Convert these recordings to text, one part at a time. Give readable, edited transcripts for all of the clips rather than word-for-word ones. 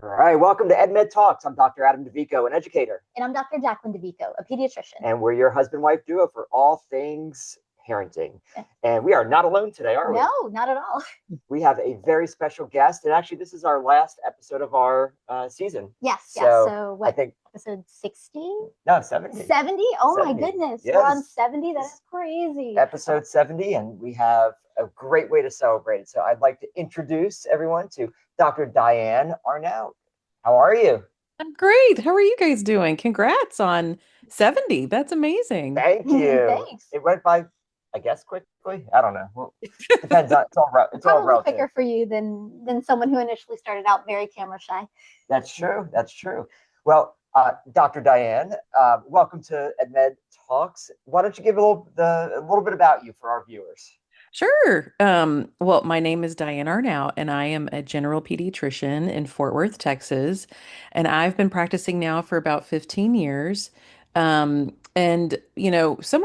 All right, welcome to EdMed Talks. I'm Dr. Adam DeVico, an educator, And I'm Dr. Jacqueline DeVico, a pediatrician. and we're your husband-wife duo for all things parenting. And we are not alone today, are No, we? not at all. We have a very special guest, and actually, this is our last episode of our season. Yes, yes. So So I what, think episode 60? no 70, 70? Oh my 70. goodness. We're on Yes, 70. That is crazy. episode 70, and we have a great way to celebrate it. So I'd like to introduce everyone to Dr. Diane Arnaout. How are you? I'm great. How are you guys doing? Congrats on 70. That's amazing. Thank you. Thanks. It went by, I guess, quickly. I don't know. Well, depends on it's all Probably relative. quicker for you than someone who initially started out very camera shy. That's true. That's true. Well, Dr. Diane, welcome to EdMed Talks. Why don't you give a little bit about you for our viewers? Sure. Well, my name is Diane Arnaout, and I am a general pediatrician in Fort Worth, Texas. And I've been practicing now for about 15 years. Somewhere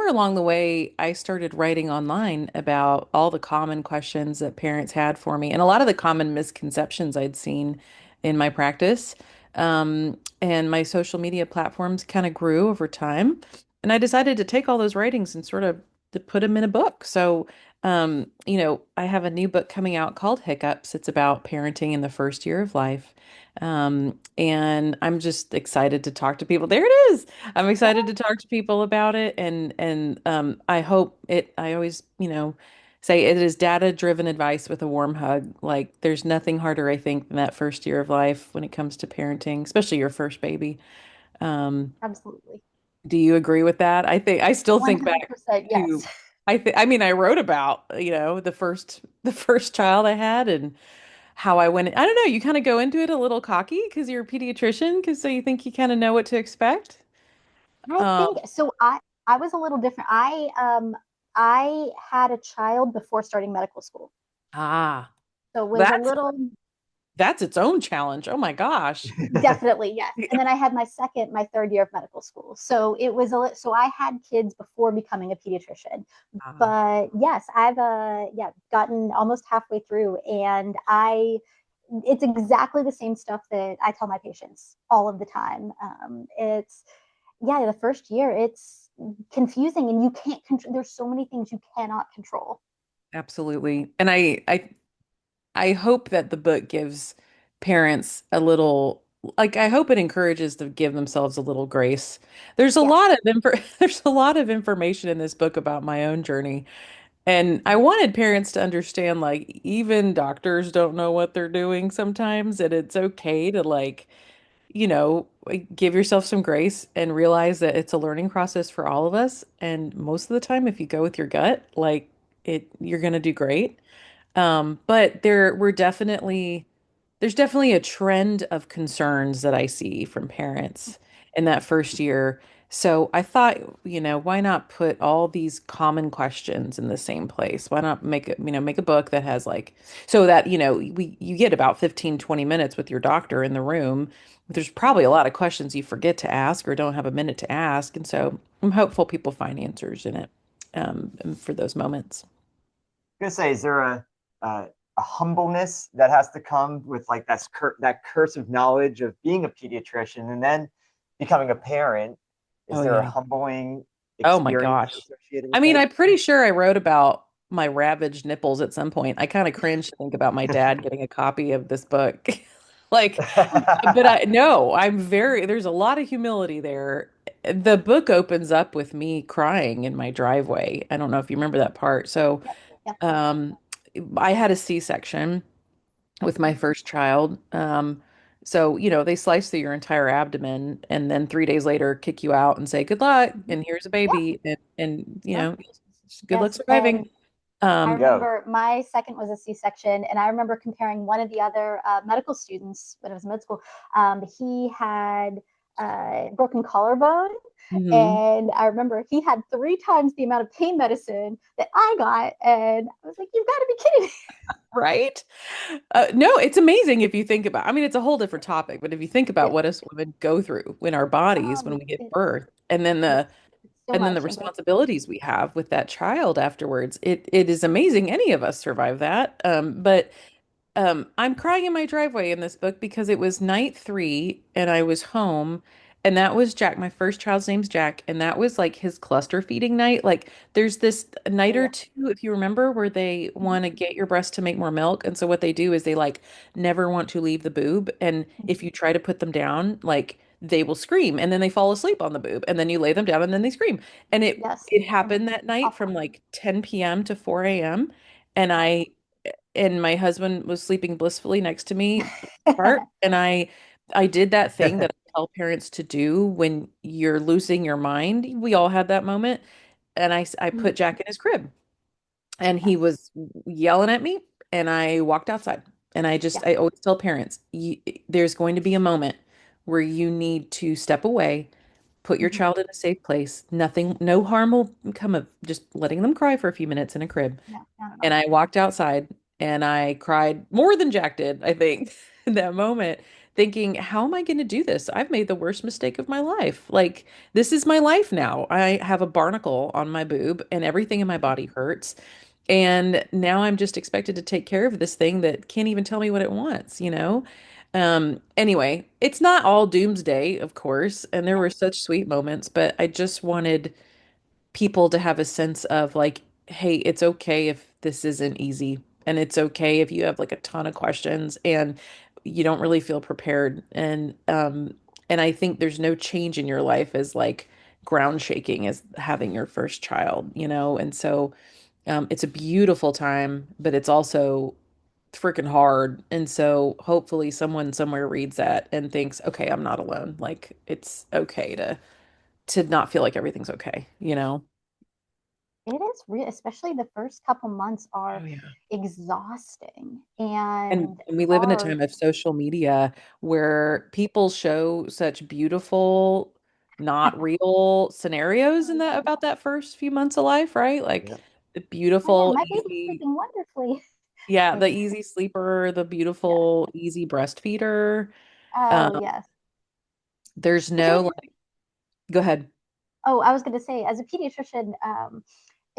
along the way, I started writing online about all the common questions that parents had for me and a lot of the common misconceptions I'd seen in my practice. And my social media platforms kind of grew over time. And I decided to take all those writings and sort of to put them in a book. So, I have a new book coming out called Hiccups. It's about parenting in the first year of life. And I'm just excited to talk to people. There it is. I'm excited to talk to people about it. And I hope I always, say it is data-driven advice with a warm hug. Like there's nothing harder, I think, than that first year of life when it comes to parenting, especially your first baby. Um, Absolutely. do you agree with that? I still think back 100% to yes. I wrote about, the first child I had and how I went. I don't know, you kind of go into it a little cocky because you're a pediatrician, because so you think you kind of know what to expect. I Um, think so. I was a little different. I had a child before starting medical school. ah, So it was a that's little. that's its own challenge. Oh my gosh. Definitely, yes. And then I had my third year of medical school. So it was so I had kids before becoming a pediatrician. Ah, But yes, I've gotten almost halfway through and it's exactly the same stuff that I tell my patients all of the time. It's the first year it's confusing and you can't control. There's so many things you cannot control. absolutely. And I hope that the book gives parents a little, like, I hope it encourages to give themselves a little grace. There's a Yeah. lot of there's a lot of information in this book about my own journey. And I wanted parents to understand, like, even doctors don't know what they're doing sometimes, and it's okay to, like, give yourself some grace and realize that it's a learning process for all of us. And most of the time, if you go with your gut, like, you're gonna do great. But there's definitely a trend of concerns that I see from parents in that first year. So I thought, why not put all these common questions in the same place? Why not make a book that has like, so that, you get about 15, 20 minutes with your doctor in the room. There's probably a lot of questions you forget to ask or don't have a minute to ask. And so I'm hopeful people find answers in it, for those moments. Gonna say, is there a humbleness that has to come with like that curse of knowledge of being a pediatrician and then becoming a parent? Is Oh, there a yeah. humbling Oh my experience gosh. associated I with mean, it? I'm pretty sure I wrote about my ravaged nipples at some point. I kind of cringe to think about my dad getting a copy of this book. Like, but no, there's a lot of humility there. The book opens up with me crying in my driveway. I don't know if you remember that part. So, Yeah. Yeah. um, I had a C-section with my first child. So, they slice through your entire abdomen and then 3 days later kick you out and say, good luck, and here's a Yeah. baby. And Yeah. good luck Yes. surviving. And I Um, Yo, remember my second was a C-section, and I remember comparing one of the other medical students when I was in med school. He had broken collarbone, mhm. and I remember he had 3 times the amount of pain medicine that I got, and I was like, "You've got to be kidding me!" Right? No, it's amazing if you think about, I mean, it's a whole different topic, but if you think about Yeah. what us women go through in our bodies when we give It, birth, and then it's, it's so the much, and responsibilities we have with that child afterwards, it is amazing any of us survive that. But I'm crying in my driveway in this book because it was night 3 and I was home, and that was Jack. My first child's name's Jack, and that was like his cluster feeding night. Like there's this night Oh or yeah. two, if you remember, where they Mhm, want to get your breast to make more milk. And so what they do is they like never want to leave the boob. And if mhm. you try to put them down, like they will scream and then they fall asleep on the boob. And then you lay them down and then they scream. And it Yes, it and it's happened that night from awful. like 10 p.m. to 4 a.m. And Yeah. my husband was sleeping blissfully next to me apart, and I did that thing that I tell parents to do when you're losing your mind. We all had that moment, and I Mm, put Jack in his crib, and he yes. was yelling at me, and I walked outside. And Yeah. I always tell parents, there's going to be a moment where you need to step away, put your Mhm. child in a safe place. Nothing, no harm will come of just letting them cry for a few minutes in a crib. No, not at And all. I walked outside and I cried more than Jack did, I think, in that moment, thinking, how am I going to do this? I've made the worst mistake of my life. Like, this is my life now. I have a barnacle on my boob and everything in my body hurts. And now I'm just expected to take care of this thing that can't even tell me what it wants, you know? Anyway, it's not all doomsday, of course, and there Yeah. were such sweet moments, but I just wanted people to have a sense of like, hey, it's okay if this isn't easy. And it's okay if you have like a ton of questions and you don't really feel prepared. And I think there's no change in your life as like ground shaking as having your first child, you know? And so it's a beautiful time, but it's also freaking hard. And so hopefully someone somewhere reads that and thinks, okay, I'm not alone. Like it's okay to not feel like everything's okay, you know? It is real, especially the first couple months are Oh yeah. exhausting And, and and we live in a hard. time of social media where people show such beautiful, not real scenarios Oh in that yeah. about that first few months of life, right? Like Yep. the Oh yeah, beautiful, my baby's easy, sleeping wonderfully. yeah, the Like, easy sleeper, the yeah. beautiful, easy breastfeeder. Oh Um, yes. there's Which no is, like, go ahead. oh, I was going to say, as a pediatrician, I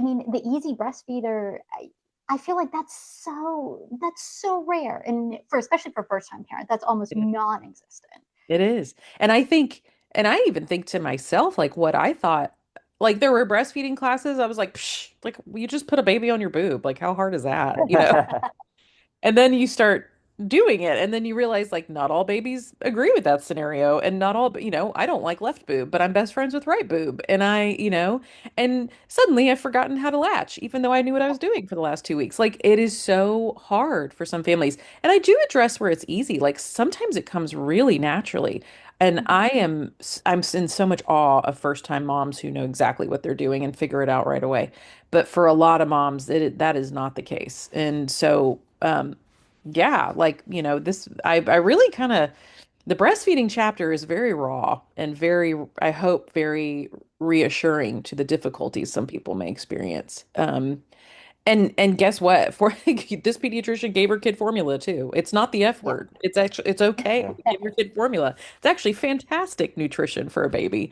mean, the easy breastfeeder, I feel like that's so rare, and for especially for first time parent, that's almost non-existent. It is. And I think, and I even think to myself, like what I thought, like there were breastfeeding classes. I was like, Psh, like you just put a baby on your boob. Like how hard is that? You know? And then you start doing it, and then you realize like not all babies agree with that scenario, and not all, you know, I don't like left boob, but I'm best friends with right boob, and and suddenly I've forgotten how to latch, even though I knew what I was doing for the last 2 weeks. Like it is so hard for some families, and I do address where it's easy. Like sometimes it comes really naturally. And Mhm. I'm in so much awe of first time moms who know exactly what they're doing and figure it out right away. But for a lot of moms, that is not the case. And so, yeah, like, I really kind of, the breastfeeding chapter is very raw and very, I hope, very reassuring to the difficulties some people may experience. And guess what? For this pediatrician gave her kid formula too. It's not the F Yeah. word. It's okay Yeah. to give your kid formula. It's actually fantastic nutrition for a baby.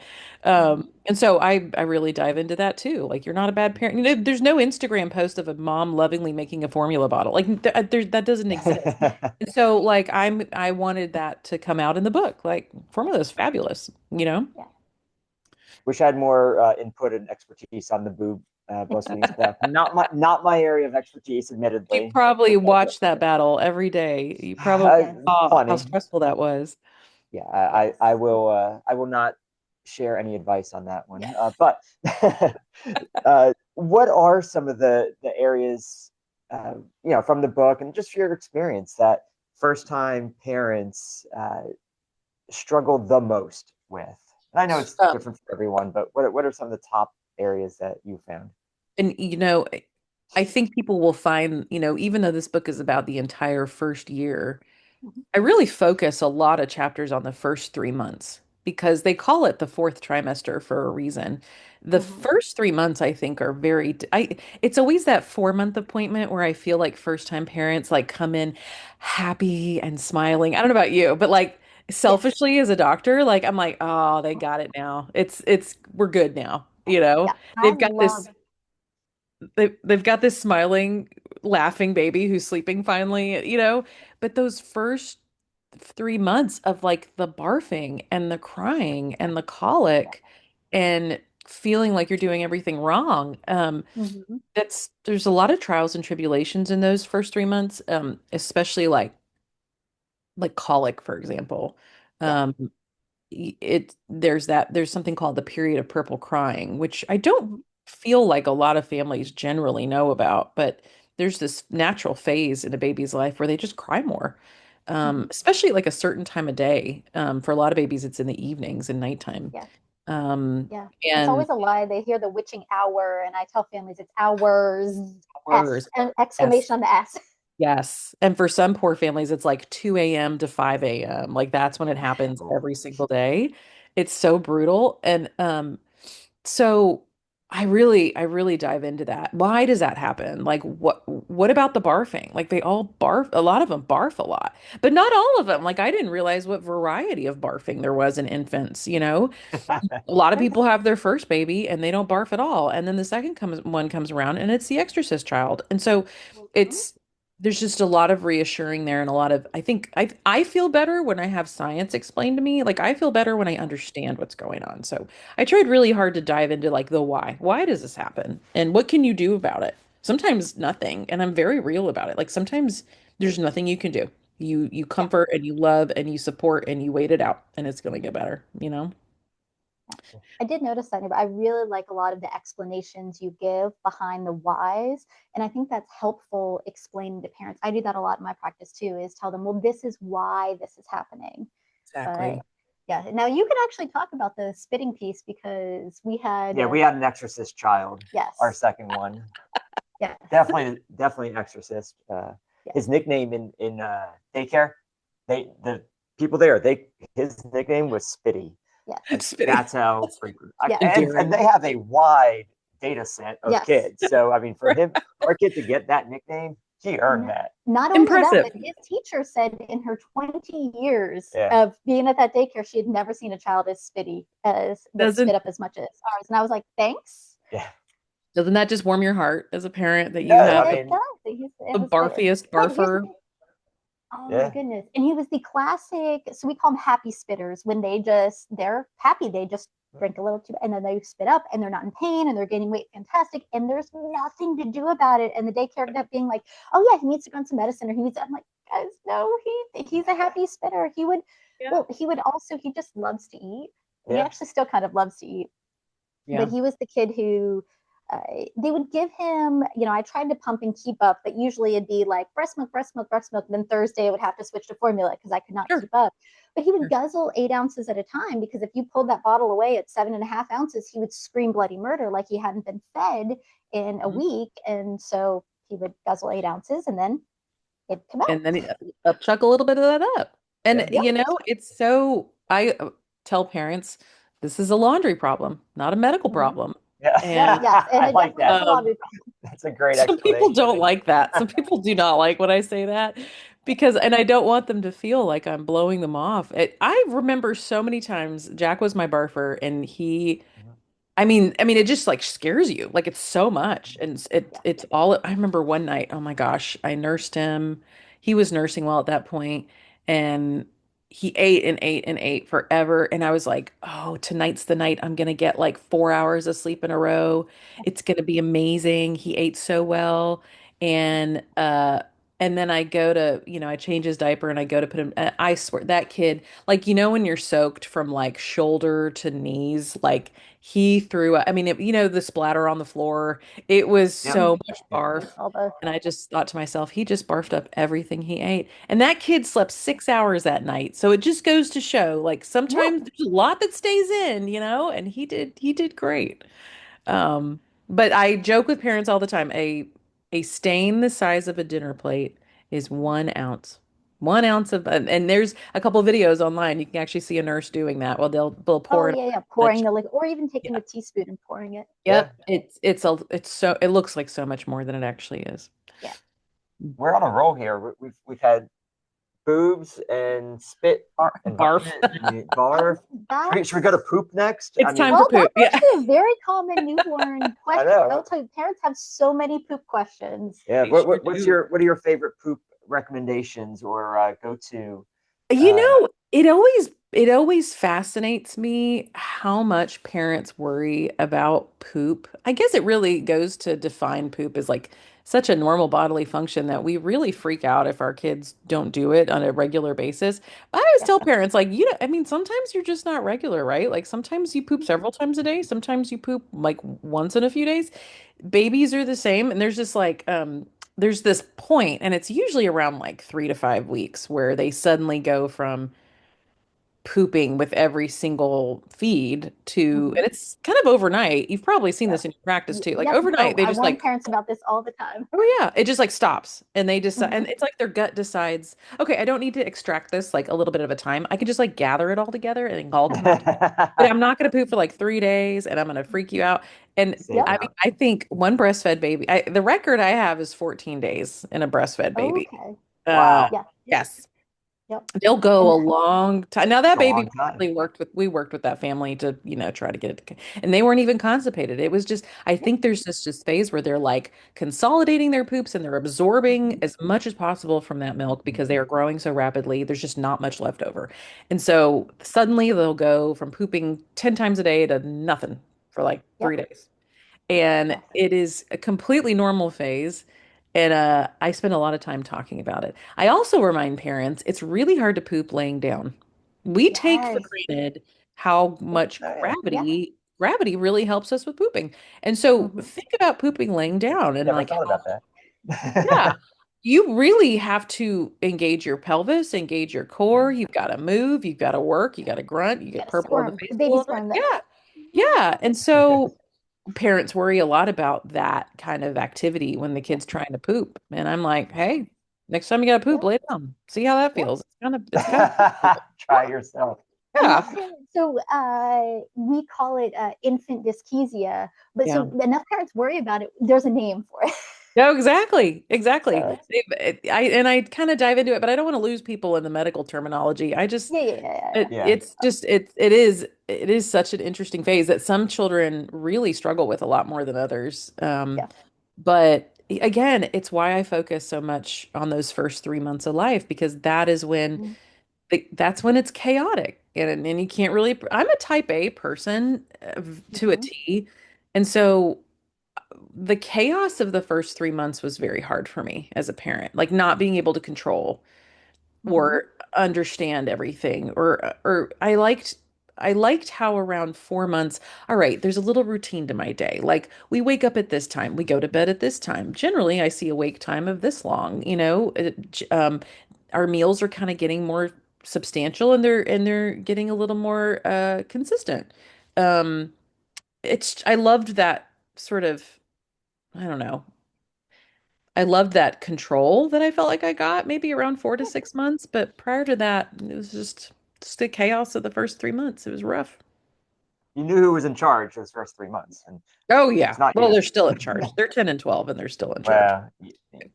Mhm. And so I really dive into that too. Like you're not a bad parent. There's no Instagram post of a mom lovingly making a formula bottle. Like that doesn't exist. And so like I wanted that to come out in the book. Like formula is fabulous, you know? Yeah. Wish I had more input and expertise on the boob breastfeeding stuff. Not my area of expertise, You admittedly. probably watch that battle every day. You probably Uh, Yes. saw how Funny. stressful that was. Yeah, Yes. I will not share any advice on that one. Yeah. But what are some of the areas, from the book and just your experience that first time parents struggle the most with? And I know it's Um, different for everyone, but what are some of the top areas that you found? and I think people will find, even though this book is about the entire first year, Mhm. I really focus a lot of chapters on the first 3 months because they call it the fourth trimester for a reason. The Mhm. first 3 months, I think, are it's always that 4 month appointment where I feel like first time parents like come in happy and smiling. I don't know about you, but like Yes. selfishly as a doctor, like I'm like, oh, they got it now. We're good now. Yeah. You know, Yeah. I they've got this. love they've got this smiling, laughing baby who's sleeping finally, but those first 3 months of like the barfing and the crying and the Yeah. colic and feeling like you're doing everything wrong. Hmm. There's a lot of trials and tribulations in those first 3 months, especially like colic, for example. Yeah. Um, there's something called the period of purple crying, which I don't Hmm. feel like a lot of families generally know about, but there's this natural phase in a baby's life where they just cry more. Hmm. Especially like a certain time of day. For a lot of babies, it's in the evenings and nighttime. Yeah. Um, Yeah. It's and always a lie. They hear the witching hour, and I tell families it's hours. S, hours. an Yes. exclamation on the S. Yes. And for some poor families, it's like 2 a.m. to 5 a.m. Like that's when it happens Oh, every single day. It's so brutal. And so I really dive into that. Why does that happen? Like what about the barfing? Like they all barf, a lot of them barf a lot, but not all of them. Like I didn't realize what variety of barfing there was in infants. A lot of people have their first baby and they don't barf at all. And then the second comes around and it's the exorcist child. And so Mhm. it's there's just a lot of reassuring there and a lot of I think I feel better when I have science explained to me. Like I feel better when I understand what's going on. So I tried really hard to dive into like the why. Why does this happen? And what can you do about it? Sometimes nothing. And I'm very real about it. Like sometimes there's nothing you can do. You Yeah. comfort and you love and you support and you wait it out and it's going to get better? Yeah. I did notice that, but I really like a lot of the explanations you give behind the whys. And I think that's helpful explaining to parents. I do that a lot in my practice too, is tell them, well, this is why this is happening. But Exactly. yeah, now you can actually talk about the spitting piece because we had, yeah, we had an exorcist child, our yes, second one. yeah, Definitely an exorcist. yeah, His nickname in daycare, the people there, his nickname was Spitty. yeah, Like It's pretty that's how frequent. yeah, And they endearing. have a wide data set of yes. kids. So I mean, for our kid to get that nickname, he earned that. Not only that, Impressive. but his teacher said in her 20 years Yeah. of being at that daycare, she had never seen a child as spitty as that spit Doesn't up as much as ours. And I was like, thanks. Yeah. doesn't that just warm your heart as a parent that you No, have I It the, mean, does. It the was great. barfiest But here's the barfer? thing. Oh my yeah. goodness. And he was the classic, so we call them happy spitters when they're happy. They just drink a little too, and then they spit up and they're not in pain and they're gaining weight. Fantastic. And there's nothing to do about it. And the daycare ended up being like, oh yeah, he needs to go on some medicine or he needs, I'm like, guys, no, he's a happy spitter. Yeah. Well, he would also, he just loves to eat. And he Yeah. actually still kind of loves to eat, but Yeah. he was the kid who they would give him, I tried to pump and keep up, but usually it'd be like breast milk, breast milk, breast milk. Then Thursday I would have to switch to formula because I could not Sure. keep up. But he would Sure. guzzle 8 ounces at a time because if you pulled that bottle away at 7.5 ounces, he would scream bloody murder like he hadn't been fed in a Mhm. week. And so he would guzzle 8 ounces and then it'd come out. And then chuck a little bit of that up. And Yeah. Yep. it's so I tell parents this is a laundry problem, not a medical Mm-hmm. problem. Yeah. Yep. And Yes. And I it like definitely is that. a um laundry problem. That's a great some people explanation. don't like that. Some people do not like when I say that because, and I don't want them to feel like I'm blowing them off. I remember so many times Jack was my barfer and I mean, it just like scares you. Like it's so much. And Yeah. it's all I remember one night, oh my gosh, I nursed him. He was nursing well at that point, and he ate and ate and ate forever. And I was like, oh, tonight's the night I'm gonna get like 4 hours of sleep in a row. It's gonna be amazing. He ate so well. And then I go to, I change his diaper and I go to put him, and I swear that kid, like, when you're soaked from like shoulder to knees, like he threw, I mean, the splatter on the floor. It was Yep. so much Yep. barf. All the And I just thought to myself, he just barfed up everything he ate. And that kid slept 6 hours that night. So it just goes to show, like, yeah. sometimes there's a lot that stays in, and he did great. But I joke with parents all the time, a stain the size of a dinner plate is 1 ounce. 1 ounce of, and there's a couple videos online. You can actually see a nurse doing that. Well, they'll Oh pour it yeah, yeah. on Pouring the liquid, or even yeah. taking a teaspoon and pouring it. Yeah. Yep. It looks like so much more than it actually is. Yeah. We're on a roll here. We've had boobs and spit and Barf. vomit. I mean, barf. Should we That's go to poop next? I It's mean, time for well, poop. that's Yeah. actually a very common newborn I question. know. I'll tell you, parents have so many poop questions. Yeah. They sure do. What are your favorite poop recommendations or go to? You Uh, know, it always fascinates me how much parents worry about poop. I guess it really goes to define poop as like such a normal bodily function that we really freak out if our kids don't do it on a regular basis. But I always Yep. tell parents, like, I mean, sometimes you're just not regular, right? Like sometimes you poop several times a day, sometimes you poop like once in a few days. Babies are the same, and there's just like there's this point, and it's usually around like 3 to 5 weeks where they suddenly go from pooping with every single feed to, Mm-hmm. and it's kind of overnight. You've probably seen Yep. this in your practice too. Like Yep. overnight, Oh, they I just warn like, parents about this all the time. oh yeah, it just like stops, and they decide, Mm-hmm. and it's like their gut decides, okay, I don't need to extract this like a little bit of a time. I can just like gather it all together and then all come out. But I'm not going to poop for like 3 days, and I'm going to freak you out. And Save Yep. it I mean, up. I think one breastfed baby, the record I have is 14 days in a breastfed baby. Okay. Uh, Wow. Yeah. yes. Yep. They'll go And a long time. Now It's that a long baby time. really we worked with that family to, try to get it to, and they weren't even constipated. It was just, I yep. think there's this phase where they're like consolidating their poops and they're absorbing as much as possible from that milk because they are growing so rapidly. There's just not much left over. And so suddenly they'll go from pooping 10 times a day to nothing for like Yep. 3 days. And Yes. it is a completely normal phase. And I spend a lot of time talking about it. I also remind parents it's really hard to poop laying down. We take for Yes. granted how much Oh yeah. Yeah. gravity really helps us with pooping. And so Mm-hmm. think about pooping laying down and Never like thought how, about yeah, that. you really have to engage your pelvis, engage your core. You've got to move, you've got to work, you got to grunt, you You get gotta purple in the squirm. face The a baby little bit. squirm. That. Yeah. Yeah. And so parents worry a lot about that kind of activity when the Yep. kid's trying to poop. And I'm like, hey, next time you gotta poop, Yep. lay down. See how that Yep. feels. It's kind of uncomfortable. Try yourself. Enough Yeah. parents, so we call it infant dyschezia, but Yeah. so enough parents worry about it. There's a name for it. No, exactly. Exactly. So I kind of dive into it, but I don't want to lose people in the medical terminology. I just yeah, yeah, yeah, yeah, yeah. Yeah. it's just it is such an interesting phase that some children really struggle with a lot more than others. Yeah. But again, it's why I focus so much on those first 3 months of life because Mhm. that's when it's chaotic and you can't really. I'm a type A person to a Mhm. T, and so the chaos of the first 3 months was very hard for me as a parent, like not being able to control Mhm. or understand everything or I liked how around 4 months, all right, there's a little routine to my day. Like we wake up at this time, we go to bed at this time. Generally, I see a wake time of this long, our meals are kind of getting more substantial and they're getting a little more consistent. Um, I loved that sort of, I don't know. I loved that control that I felt like I got maybe around 4 to 6 months, but prior to that, it was just the chaos of the first 3 months. It was rough. You knew who was in charge those first 3 months, and Oh it's yeah. not Well, you. they're still in Yeah. charge. They're 10 and 12 and they're still in charge. Well,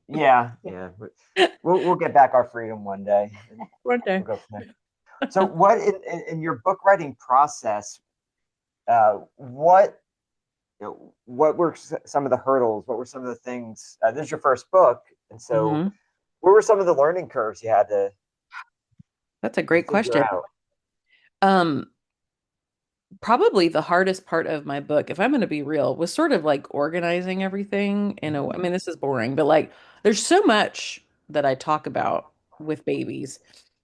yeah, Yeah. yeah. We'll get back our freedom one day, and One day. we'll go from there. So, what in your book writing process? What what were some of the hurdles? What were some of the things? This is your first book, and so Hmm. what were some of the learning curves you had That's a to great figure question. out? Um, Probably the hardest part of my book, if I'm going to be real, was sort of like organizing everything in a, I mean, this is boring, but like there's so much that I talk about with babies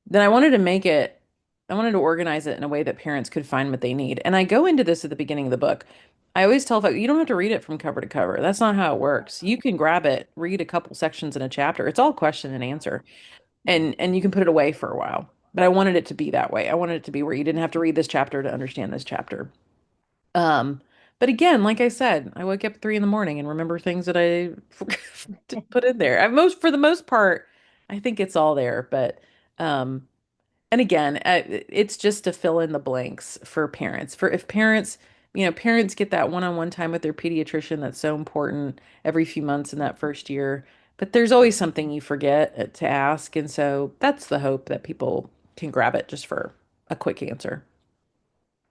that I wanted to organize it in a way that parents could find what they need. And I go into this at the beginning of the book. I always tell folks, you don't have to read it from cover to cover. That's not how it works. You can grab it, read a couple sections in a chapter. It's all question and answer and you can put it away for a while. But I wanted it to be that way. I wanted it to be where you didn't have to read this chapter to understand this chapter. Um, but again, like I said, I wake up at 3 in the morning and remember things that I didn't put in there. For the most part, I think it's all there. But um, and again, it's just to fill in the blanks for parents. For if parents, parents get that one-on-one time with their pediatrician that's so important every few months in that first year. but there's always something you forget to ask. And so that's the hope that people can grab it just for a quick answer.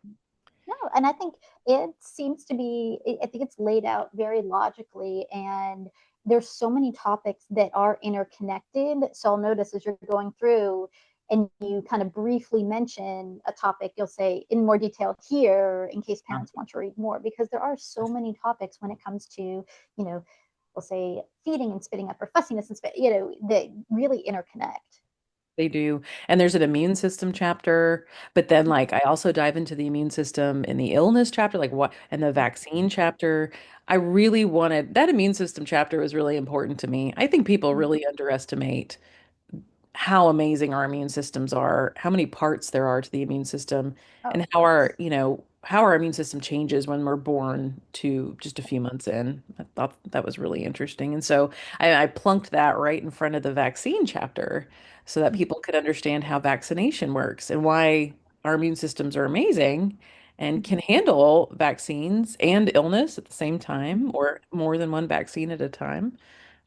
No, and I think it seems to be, I think it's laid out very logically, and there's so many topics that are interconnected. So I'll notice as you're going through and you kind of briefly mention a topic, you'll say in more detail here in case parents want to read more, because there are so many topics when it comes to, we'll say feeding and spitting up or fussiness and spit, that really interconnect. They do. And there's an immune system chapter, but then like I also dive into the immune system in the illness chapter, like what, and the vaccine chapter. I really wanted that immune system chapter was really important to me. I think people really underestimate how amazing our immune systems are, how many parts there are to the immune system, Oh, and how how our immune system changes when we're born to just a few months in. I thought that was really interesting. And so I plunked that right in front of the vaccine chapter so that people could understand how vaccination works and why our immune systems are amazing and can handle vaccines and illness at the same time or more than one vaccine at a time.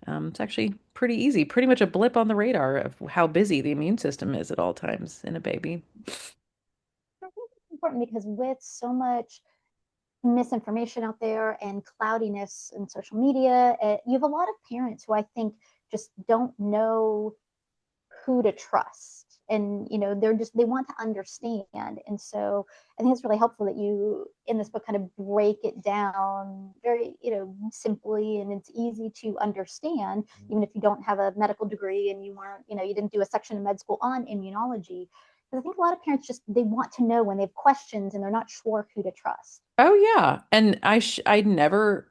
It's actually pretty easy, pretty much a blip on the radar of how busy the immune system is at all times in a baby. I think it's important because with so much misinformation out there and cloudiness in social media, you have a lot of parents who I think just don't know who to trust, and they want to understand. And so I think it's really helpful that you in this book kind of break it down very simply, and it's easy to understand even if you don't have a medical degree and you didn't do a section in med school on immunology. Because I think a lot of parents just they want to know when they have questions and they're not sure who to trust. Oh yeah. And I never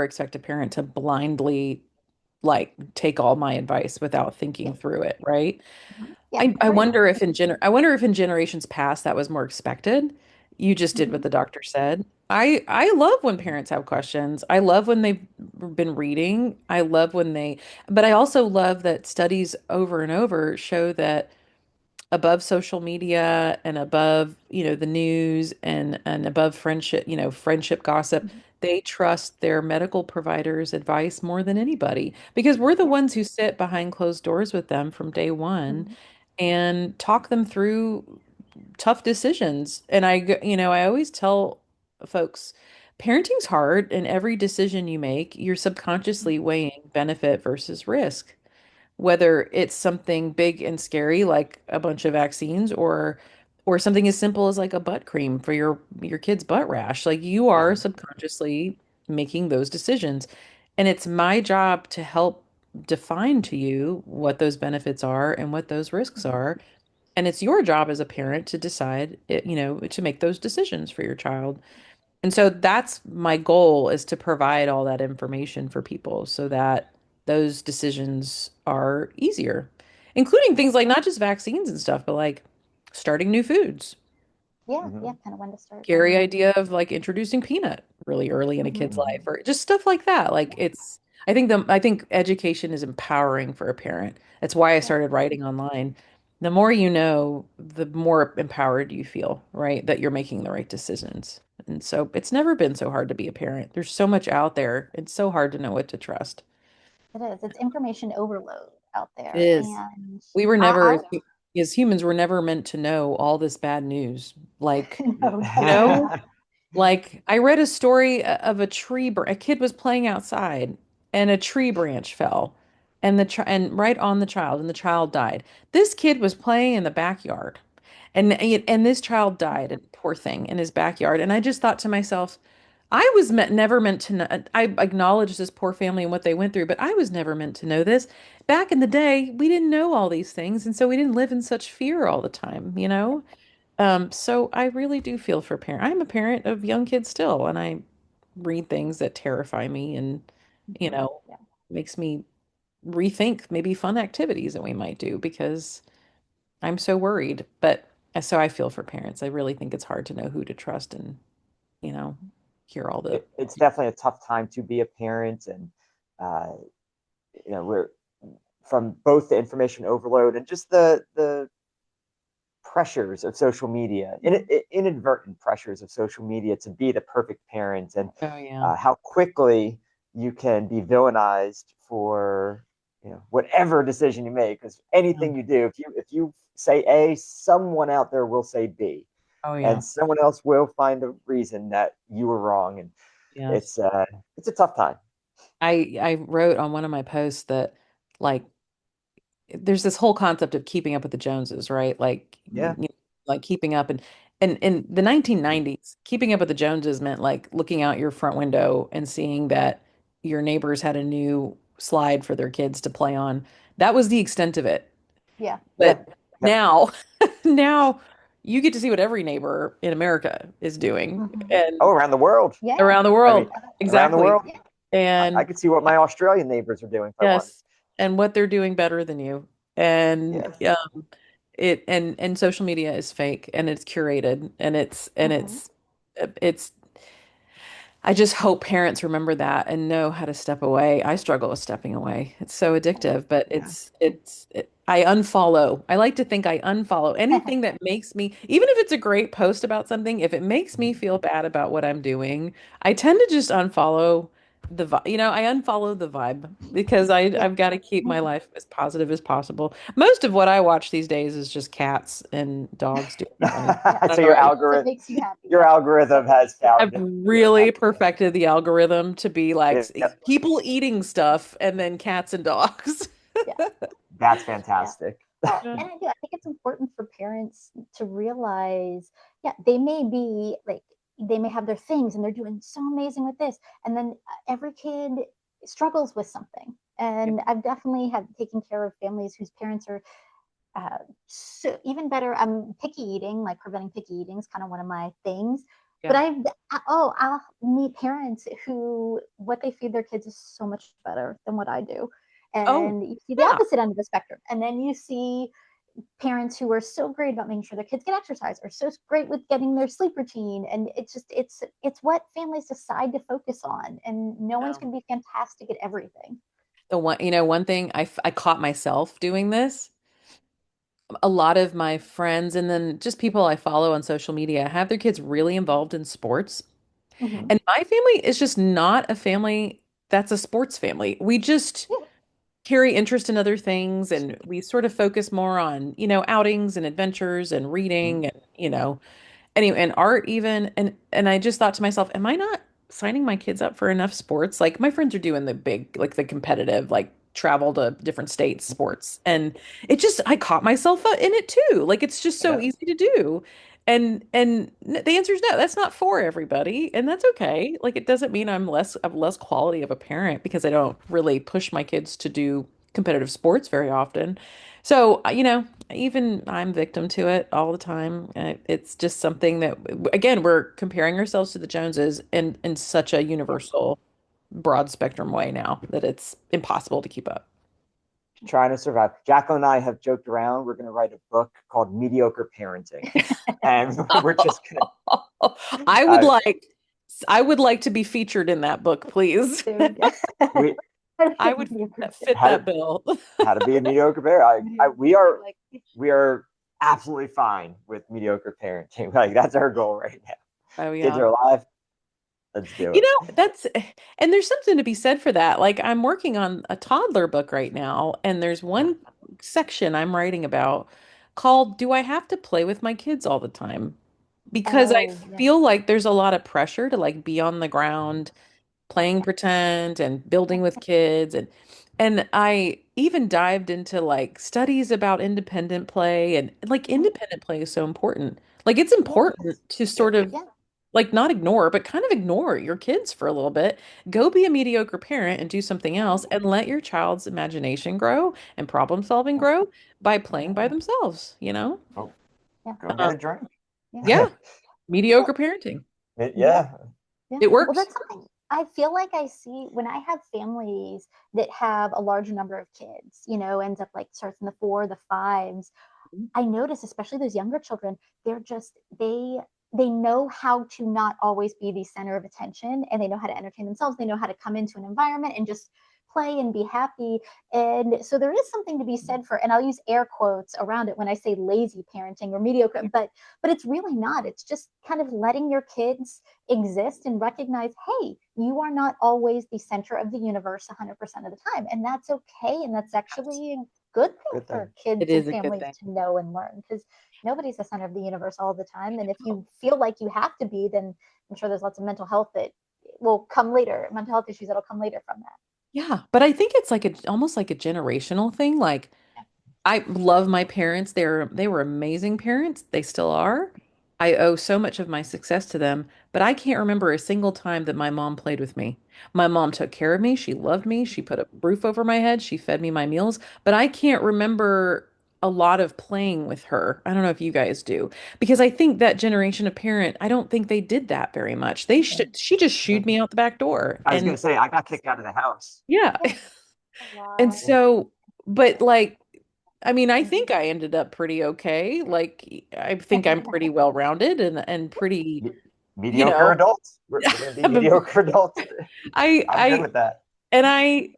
expect a parent to blindly like take all my advice without thinking Yeah. through it, right? Yeah, I right. wonder if I wonder if in generations past that was more expected. You just did what Mm-hmm. the doctor said. I love when parents have questions. I love when they've been reading. I love when but I also love that studies over and over show that above social media and above, the news and above friendship, friendship gossip, Mm-hmm. they trust their medical provider's advice more than anybody because we're the Yeah. ones who sit behind closed doors with them from day one Mm-hmm. and talk them through tough decisions. And I always tell folks, parenting's hard, and every decision you make, you're subconsciously weighing benefit versus risk, whether it's something big and scary like a bunch of vaccines or something as simple as like a butt cream for your kid's butt rash. Like you are subconsciously making those decisions. And it's my job to help define to you what those benefits are and what those risks are. And it's your job as a parent to decide, to make those decisions for your child. And so that's my goal is to provide all that information for people so that those decisions are easier, including things like not just vaccines and stuff, but like starting new foods. Yeah, Mm-hmm. yeah, kind of when to start. Scary idea of like introducing peanut really early in a Mm-hmm. kid's life or just stuff like that. Like I think education is empowering for a parent. That's why I Yeah, started writing online. The more you know, the more empowered you feel, right? That you're making the right decisions. And so it's never been so hard to be a parent. There's so much out there. It's so hard to know what to trust. it is. It's information overload out It there, is. and We were I, never, I as humans, were never meant to know all this bad news. Like, no, you definitely know, not. like I read a story of a kid was playing outside and a tree branch fell and right on the child and the child died. This kid was playing in the backyard and this child died, and poor thing, in his backyard. And I just thought to myself, never meant to know. I acknowledge this poor family and what they went through, but I was never meant to know this. Back in the day, we didn't know all these things, and so we didn't live in such fear all the time, you know? So I really do feel for parent. I'm a parent of young kids still, and I read things that terrify me and, you Mhm. know, Yeah, makes me rethink maybe fun activities that we might do because I'm so worried. But so I feel for parents. I really think it's hard to know who to trust and, you know, hear all the It's definitely a tough time to be a parent, and uh, we're from both the information overload and just the pressures of social media, inadvertent pressures of social media to be the perfect parent, and Oh yeah. how quickly you can be villainized for, whatever decision you make, because anything you do, if you say A, someone out there will say B, Oh yeah. and someone else will find a reason that you were wrong, and Yes. it's a tough time. I wrote on one of my posts that like there's this whole concept of keeping up with the Joneses, right? Like Yeah. like keeping up and in the 1990s, keeping up with the Joneses meant like looking out your front window and seeing that your neighbors had a new slide for their kids to play on. That was the extent of it. Yeah. Yeah. But Yep. now now you get to see what every neighbor in America is doing Oh, and around the world. Yeah. around the I mean, world. around the Exactly. world. I And could see what my Australian neighbors are doing if I wanted. yes, and what they're doing better than you. And Yeah. it and social media is fake and it's curated and Mhm. it's I just hope parents remember that and know how to step away. I struggle with stepping away. It's so addictive, but Yeah. I unfollow. I like to think I unfollow anything that makes me, even if it's a great post about something, if it makes me feel bad about what I'm doing, I tend to just unfollow the vibe. I unfollow the vibe because Yeah. I've got to keep my life as positive as possible. Most of what I watch these days is just cats and dogs doing funny. Yeah. I So don't know. your That algorithm makes you happy. your Yeah. algorithm has I've found your really perfected the algorithm to be like yeah, people eating stuff and then cats and dogs. Yeah. that's Yeah. fantastic. Well, Yeah. and I think it's important for parents to realize, yeah, they may be like, they may have their things and they're doing so amazing with this. And then every kid struggles with something. Yeah. And I've definitely have taken care of families whose parents are so even better. I'm picky eating, like preventing picky eating is kind of one of my things. But Yeah. I'll meet parents who what they feed their kids is so much better than what I do. Oh, And you see the yeah. opposite end of the spectrum. And then you see parents who are so great about making sure their kids get exercise or so great with getting their sleep routine. And it's what families decide to focus on. And no one's Yeah. gonna be fantastic at everything. One thing I caught myself doing this. A lot of my friends and then just people I follow on social media have their kids really involved in sports. Mm-hmm. And my family is just not a family that's a sports family. We just Yeah. carry interest in other things and we sort of focus more on, outings and adventures and reading and, anyway, and art even. And I just thought to myself, am I not signing my kids up for enough sports? Like my friends are doing the big, like the competitive, like travel to different states sports. And I caught myself in it too. Like it's just so Yeah. easy to do. And the answer is no, that's not for everybody. And that's okay. Like it doesn't mean of less quality of a parent because I don't really push my kids to do competitive sports very often. So, even I'm victim to it all the time. It's just something that, again, we're comparing ourselves to the Joneses in such a Yeah. universal, broad spectrum way now that it's impossible to keep up. Trying to survive. Jacqueline and I have joked around. We're going to write a book called Mediocre Parenting, and we're just going I to. would like, I would like to be featured in that book, please. There we go. We I would fit how that to bill. how to be a mediocre parent. We are absolutely fine with mediocre parenting. Like that's our goal right now. Oh Kids yeah. are alive. Let's do You it. know, and there's something to be said for that. Like I'm working on a toddler book right now, and there's one section I'm writing about called Do I Have to Play with My Kids All the Time? Because I Oh, yeah. feel like there's a lot of pressure to like be on the ground playing pretend and building with kids and I even dived into like studies about independent play and like Mhm. independent play is so important. Like it's Yeah. important to sort of Yeah. like not ignore, but kind of ignore your kids for a little bit. Go be a mediocre parent and do something else and let your child's imagination grow and problem solving grow by playing by themselves, you know? Oh, Yeah. go Um, get a drink. Yeah. yeah, Well, mediocre parenting. yeah. Yeah. Yeah. It Well, works. that's something I feel like I see when I have families that have a large number of kids, ends up like starts in the four, the fives. I notice, especially those younger children, they're just they know how to not always be the center of attention, and they know how to entertain themselves. They know how to come into an environment and just play and be happy. And so there is something to be said for, and I'll use air quotes around it when I say lazy parenting or mediocre, but it's really not. It's just kind of letting your kids exist and recognize, hey, you are not always the center of the universe 100% of the time. And that's okay. And that's actually a good thing for kids It and is a good families thing. to know and learn, because nobody's the center of the universe all the time. And if you feel like you have to be, then I'm sure there's lots of mental health that will come later, mental health issues that'll come later from that. Yeah, but I think it's like almost like a generational thing. Like I love my parents. They were amazing parents. They still are. I owe so much of my success to them, but I can't remember a single time that my mom played with me. My mom took care of me. She loved me. She put a roof over my head. She fed me my meals, but I can't remember a lot of playing with her. I don't know if you guys do, because I think that generation of parent, I don't think they did that very much. She just shooed me out the back door. I was And going to say, I got kicked out of the house. yeah. Yeah, a And lot. so, but like I mean, I think I ended up pretty okay. Like, I think I'm pretty well-rounded and pretty, you Mediocre know, adults. We're going to be mediocre adults. I, I'm good I, with that.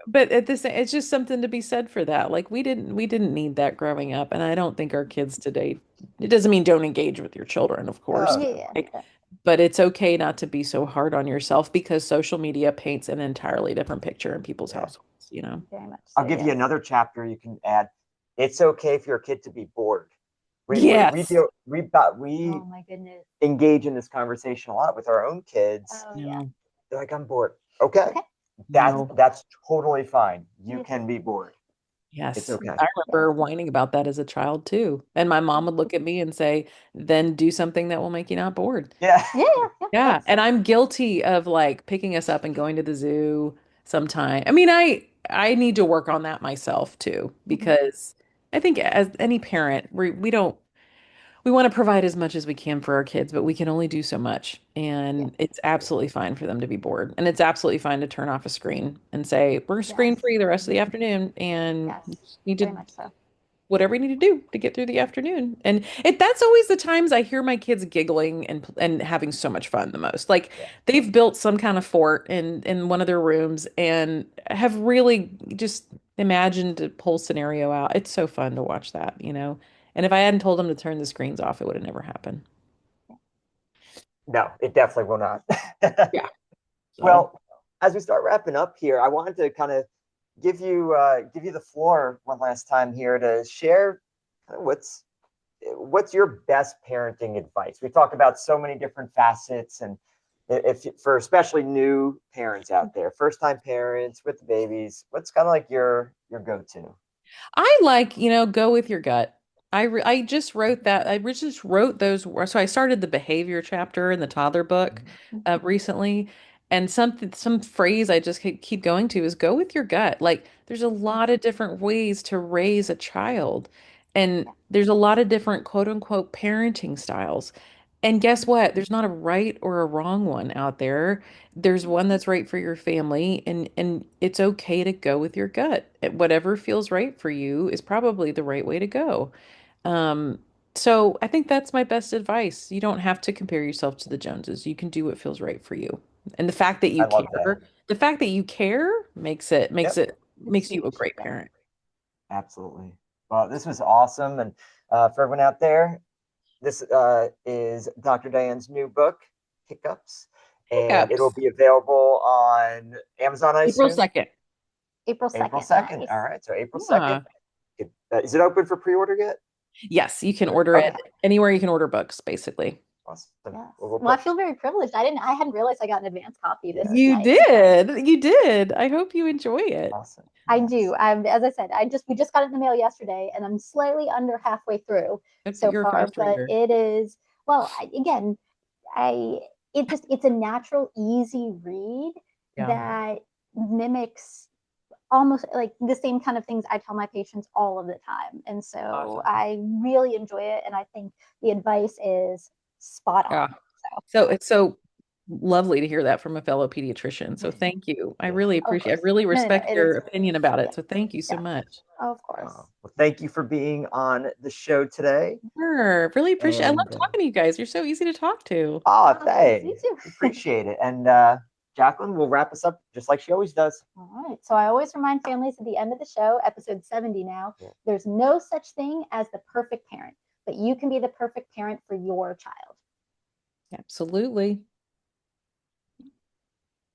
but at this, it's just something to be said for that. Like, we didn't need that growing up, and I don't think our kids today. It doesn't mean don't engage with your children, of course. No, Yeah, Like, yeah, but it's okay not to be so hard on yourself because social media paints an entirely different picture in people's yeah. households, you know? very much I'll so, give you yes. another chapter you can add. It's okay for your kid to be bored. We Yes. deal we Oh my goodness. engage in this conversation a lot with our own kids. Oh yeah. No, They're like, I'm bored. Okay. Okay. no. That's totally fine. You Yes. can be bored. It's Yes. okay. I Yes. remember whining about that as a child too. And my mom would look at me and say, then do something that will make you not bored. Yeah. Yeah, yeah, yeah. Yeah. That's And I'm guilty of like picking us up and going to the zoo sometime. I mean, I need to work on that myself too, because I think as any parent, we don't we want to provide as much as we can for our kids, but we can only do so much. yeah. And it's absolutely fine for them to be bored. And it's absolutely fine to turn off a screen and say, we're screen Yes. free the rest of the afternoon. And Yes. you just need Very to much so. whatever you need to do to get through the afternoon. And that's always the times I hear my kids giggling and having so much fun the most. Like Yeah. they've built some kind of fort in one of their rooms and have really just imagined a whole scenario out. It's so fun to watch that, you know. And if I hadn't told them to turn the screens off, it would have never happened. No, it definitely will not. Yeah. So, Well, as we start wrapping up here, I wanted to kind of give you the floor one last time here to share kind of what's your best parenting advice. We talk about so many different facets, and if for especially new parents out there, first time parents with the babies, what's kind of like your go-to? I like, you know, go with your gut. I just wrote that. Just wrote those. So I started the behavior chapter in the toddler book recently, and some phrase I just keep going to is go with your gut. Like there's a lot of different ways to raise a child, and there's a lot of different quote unquote parenting styles. And guess what? There's not a right or a wrong one out there. There's one that's right for your family, and it's okay to go with your gut. Whatever feels right for you is probably the right way to go. Um, so I think that's my best advice. You don't have to compare yourself to the Joneses. You can do what feels right for you. And I love that. the fact that you care Yep, It's makes you a huge. great Yeah. parent. absolutely. Well, this was awesome, and for everyone out there, this is Dr. Diane's new book, Hiccups, and it'll Hiccups. be available on Amazon, I April assume. 2nd. April April 2nd. 2nd. Nice. All right, so April 2nd. Yeah. Is it open for pre-order yet? Yes, you can order Okay, it anywhere you can order books, basically. awesome. Yes. We'll Well, I put, feel very privileged. I hadn't realized I got an advance copy. This yeah, is You nice. did. You did. I hope you enjoy it. awesome. I Yes. do. As I said, we just got it in the mail yesterday, and I'm slightly under halfway through so You're a far. fast But reader. it is, well, again, I it's a natural, easy read Yeah. that mimics almost like the same kind of things I tell my patients all of the time. And so Awesome. I really enjoy it, and I think the advice is spot Yeah. on. So it's so lovely to hear that from a fellow pediatrician. So thank you. I Yeah. really Of appreciate, I course. really No, respect it your is. opinion about Yeah. it. So thank you so Yeah. much. Of course. Well, thank you for being on the show today. Sure. Really appreciate, I love And talking to you guys. You're so easy to talk to. oh, Oh, thanks. You thanks. too. Appreciate it. And Jacqueline will wrap us up just like she always does. All right. So I always remind families at the end of the show, episode 70 now, there's no such thing as the perfect parent, but you can be the perfect parent for your child. Absolutely.